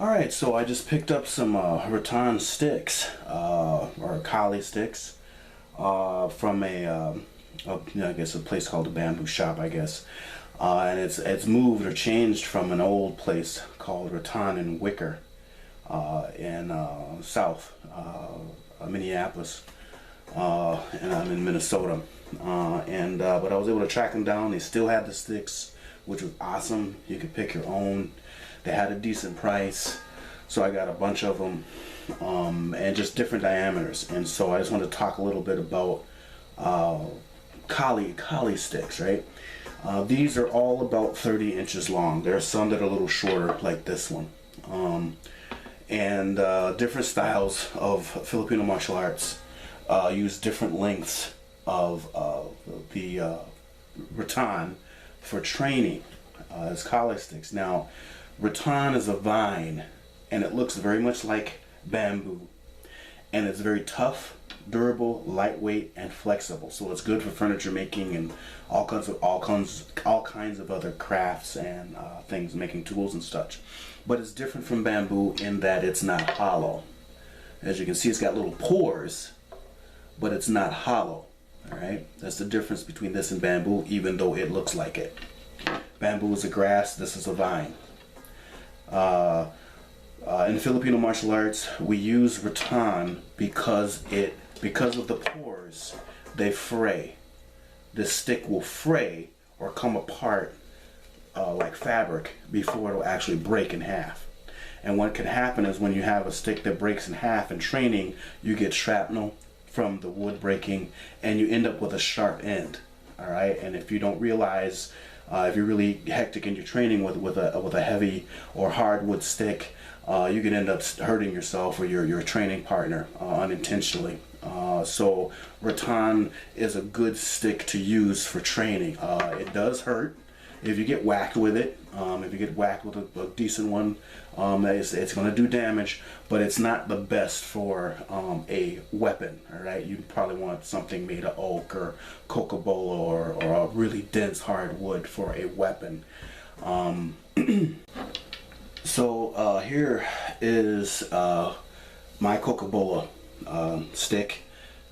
Alright, so I just picked up some rattan sticks, or Kali sticks, from I guess a place called a bamboo shop, I guess. And it's moved or changed from an old place called Rattan in Wicker, in South Minneapolis, and I'm in Minnesota. But I was able to track them down. They still had the sticks, which was awesome. You could pick your own. They had a decent price, so I got a bunch of them, and just different diameters. And so I just want to talk a little bit about Kali sticks, right? These are all about 30 inches long. There are some that are a little shorter, like this one. Different styles of Filipino martial arts use different lengths of the rattan for training as Kali sticks. Now, rattan is a vine, and it looks very much like bamboo, and it's very tough, durable, lightweight, and flexible. So it's good for furniture making and all kinds of other crafts and things, making tools and such. But it's different from bamboo in that it's not hollow. As you can see, it's got little pores, but it's not hollow. All right, that's the difference between this and bamboo, even though it looks like it. Bamboo is a grass. This is a vine. In Filipino martial arts, we use rattan because of the pores, they fray. This stick will fray or come apart like fabric before it will actually break in half. And what can happen is when you have a stick that breaks in half in training, you get shrapnel from the wood breaking, and you end up with a sharp end. All right, and if you don't realize, if you're really hectic in your training with a heavy or hardwood stick, you can end up hurting yourself or your training partner unintentionally. So rattan is a good stick to use for training. It does hurt if you get whacked with it. If you get whacked with a decent one, it's going to do damage, but it's not the best for a weapon. All right, you probably want something made of oak or cocobolo or a really dense hardwood for a weapon. So here is my cocobolo stick,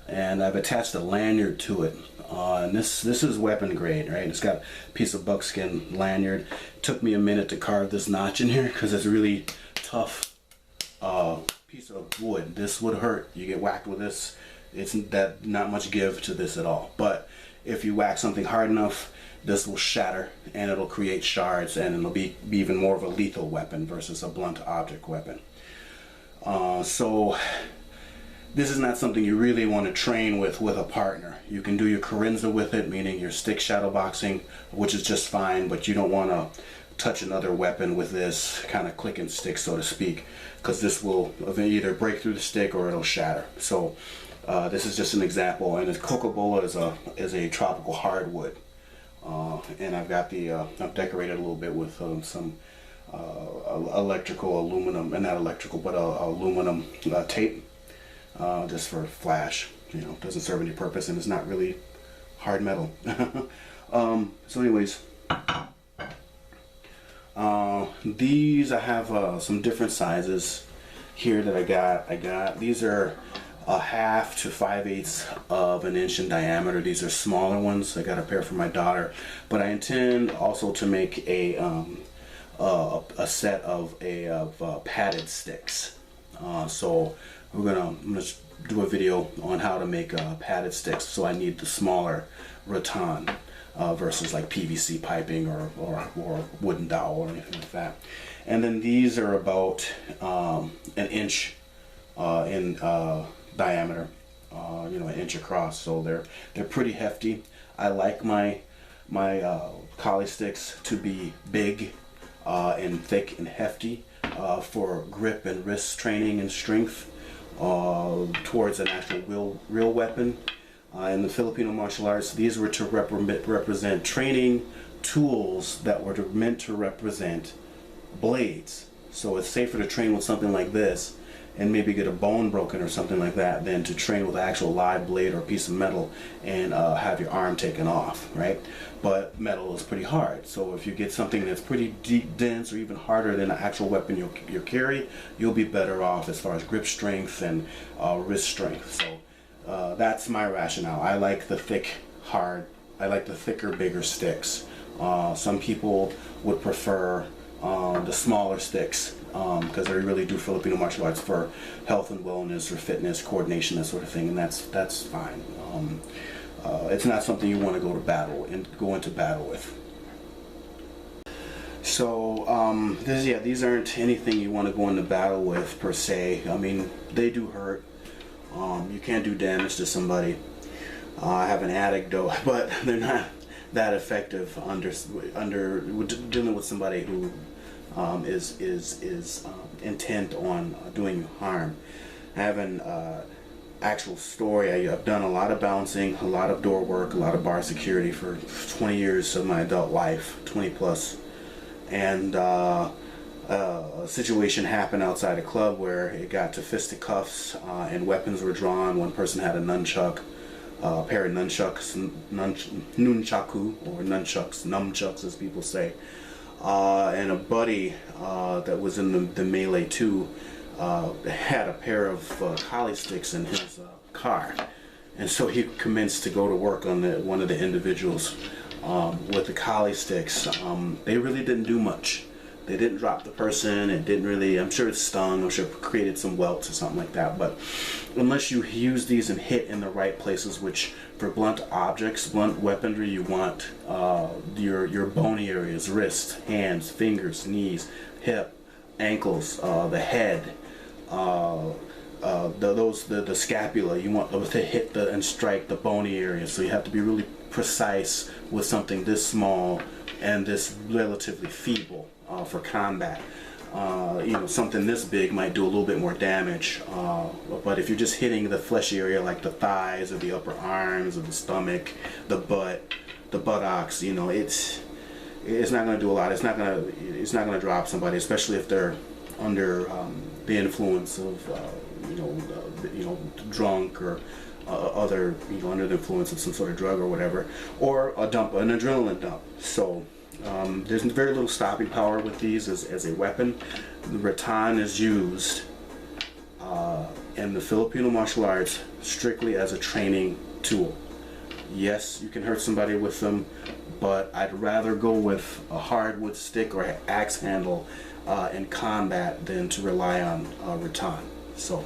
and I've attached a lanyard to it. And this is weapon grade, right? It's got a piece of buckskin lanyard. It took me a minute to carve this notch in here because it's a really tough piece of wood. This would hurt. You get whacked with this. It's not much give to this at all. But if you whack something hard enough, this will shatter and it'll create shards, and it'll be even more of a lethal weapon versus a blunt object weapon. So this is not something you really want to train with a partner. You can do your Corinza with it, meaning your stick shadow boxing, which is just fine, but you don't want to touch another weapon with this kind of click and stick, so to speak, because this will either break through the stick or it'll shatter. So this is just an example, and cocobolo is a tropical hardwood. And I've got I've decorated a little bit with some electrical aluminum, and not electrical, but aluminum tape, just for flash. You know, doesn't serve any purpose, and it's not really hard metal. So anyways, these I have some different sizes here that I got. These are 1/2 to 5/8 of an inch in diameter. These are smaller ones. I got a pair for my daughter, but I intend also to make a set of padded sticks. So I'm gonna do a video on how to make padded sticks. So I need the smaller rattan versus like PVC piping or wooden dowel or anything like that. And then these are about an inch in diameter, an inch across. So they're pretty hefty. I like my Kali sticks to be big and thick and hefty for grip and wrist training and strength towards an actual real weapon. In the Filipino martial arts, these were to represent training tools that were meant to represent blades. So it's safer to train with something like this and maybe get a bone broken or something like that than to train with an actual live blade or a piece of metal and have your arm taken off, right? But metal is pretty hard, so if you get something that's pretty deep, dense, or even harder than the actual weapon you'll carry, you'll be better off as far as grip strength and wrist strength. So that's my rationale. I like the thick, hard, I like the thicker, bigger sticks. Some people would prefer the smaller sticks because they really do Filipino martial arts for health and wellness, for fitness, coordination, that sort of thing, and that's fine. It's not something you want to go into battle with. So these aren't anything you want to go into battle with per se. I mean, they do hurt. You can do damage to somebody. I have an anecdote, but they're not that effective under dealing with somebody who is intent on doing you harm. I have an actual story. I've done a lot of bouncing, a lot of door work, a lot of bar security for 20 years of my adult life, 20 plus, and a situation happened outside a club where it got to fisticuffs and weapons were drawn. One person had a nunchuck, a pair of nunchucks, nunchaku, or nunchucks as people say, and a buddy that was in the melee too had a pair of Kali sticks in his car, and so he commenced to go to work on one of the individuals with the Kali sticks. They really didn't do much. They didn't drop the person. It didn't really, I'm sure it stung, I'm sure it created some welts or something like that, but unless you use these and hit in the right places, which for blunt objects, blunt weaponry, you want your bony areas, wrist, hands, fingers, knees, hip, ankles, the head, the scapula. You want to hit and strike the bony areas, so you have to be really precise with something this small and this relatively feeble for combat. Something this big might do a little bit more damage, but if you're just hitting the fleshy area like the thighs or the upper arms or the stomach, the butt, the buttocks, it's not going to do a lot. It's not going to drop somebody, especially if they're under the influence of drunk or other, under the influence of some sort of drug or whatever, or an adrenaline dump. So there's very little stopping power with these as a weapon. The Rattan is used in the Filipino martial arts strictly as a training tool. Yes, you can hurt somebody with them, but I'd rather go with a hardwood stick or an axe handle in combat than to rely on Rattan. So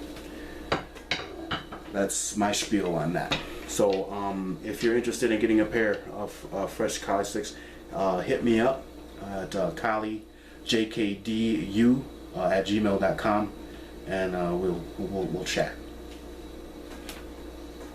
that's my spiel on that. So if you're interested in getting a pair of fresh Kali sticks, hit me up at Kali-JKD at gmail.com, and we'll chat.